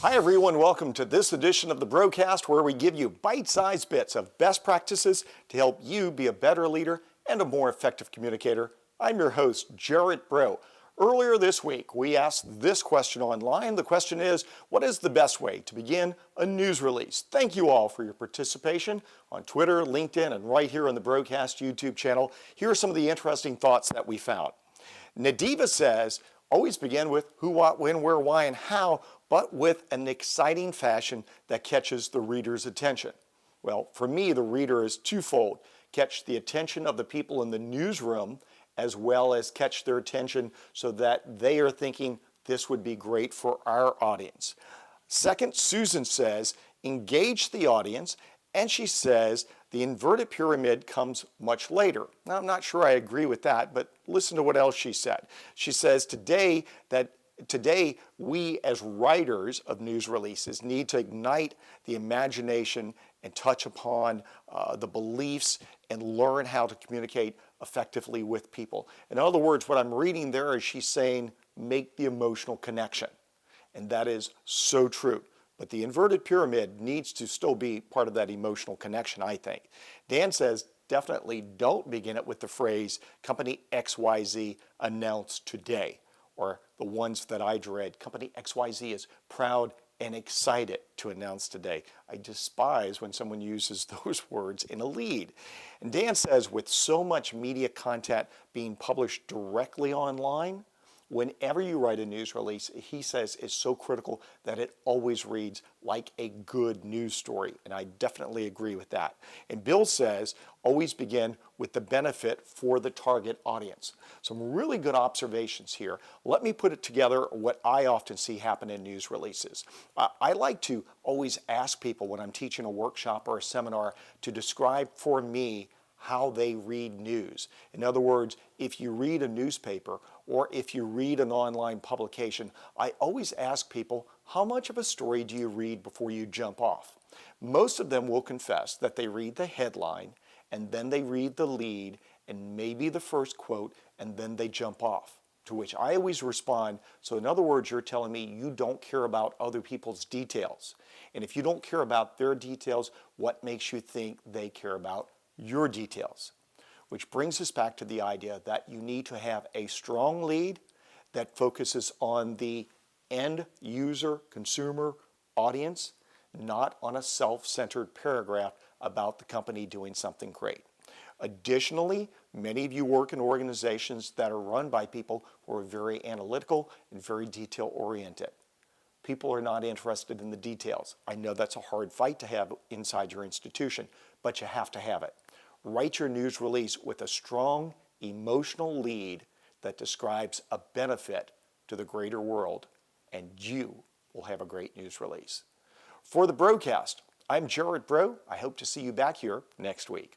Hi everyone, welcome to this edition of the Brocast where we give you bite-sized bits of best practices to help you be a better leader and a more effective communicator. I'm your host, Jarrett Bro. Earlier this week, we asked this question online. The question is, what is the best way to begin a news release? Thank you all for your participation on Twitter, LinkedIn, and right here on the Brocast YouTube channel. Here are some of the interesting thoughts that we found. Nadiva says, always begin with who, what, when, where, why, and how, but with an exciting fashion that catches the reader's attention. Well, for me, the reader is twofold. Catch the attention of the people in the newsroom, as well as catch their attention so that they are thinking this would be great for our audience. Second, Susan says, engage the audience, and she says the inverted pyramid comes much later. Now, I'm not sure I agree with that, but listen to what else she said. She says today we as writers of news releases need to ignite the imagination and touch upon the beliefs and learn how to communicate effectively with people. In other words, what I'm reading there is she's saying make the emotional connection. And that is so true. But the inverted pyramid needs to still be part of that emotional connection, I think. Dan says, definitely don't begin it with the phrase, company XYZ announced today, or the ones that I dread. Company XYZ is proud and excited to announce today. I despise when someone uses those words in a lead. And Dan says, with so much media content being published directly online, whenever you write a news release, he says it's so critical that it always reads like a good news story, and I definitely agree with that. And Bill says, always begin with the benefit for the target audience. Some really good observations here. Let me put it together what I often see happen in news releases. I like to always ask people when I'm teaching a workshop or a seminar to describe for me how they read news. In other words, if you read a newspaper or if you read an online publication, I always ask people, how much of a story do you read before you jump off? Most of them will confess that they read the headline and then they read the lead and maybe the first quote and then they jump off. To which I always respond, so in other words, you're telling me you don't care about other people's details. And if you don't care about their details, what makes you think they care about your details? Which brings us back to the idea that you need to have a strong lead that focuses on the end user, consumer, audience, not on a self-centered paragraph about the company doing something great. Additionally, many of you work in organizations that are run by people who are very analytical and very detail-oriented. People are not interested in the details. I know that's a hard fight to have inside your institution, but you have to have it. Write your news release with a strong emotional lead that describes a benefit to the greater world, and you will have a great news release. For the Brocast, I'm Jarrett Bro. I hope to see you back here next week.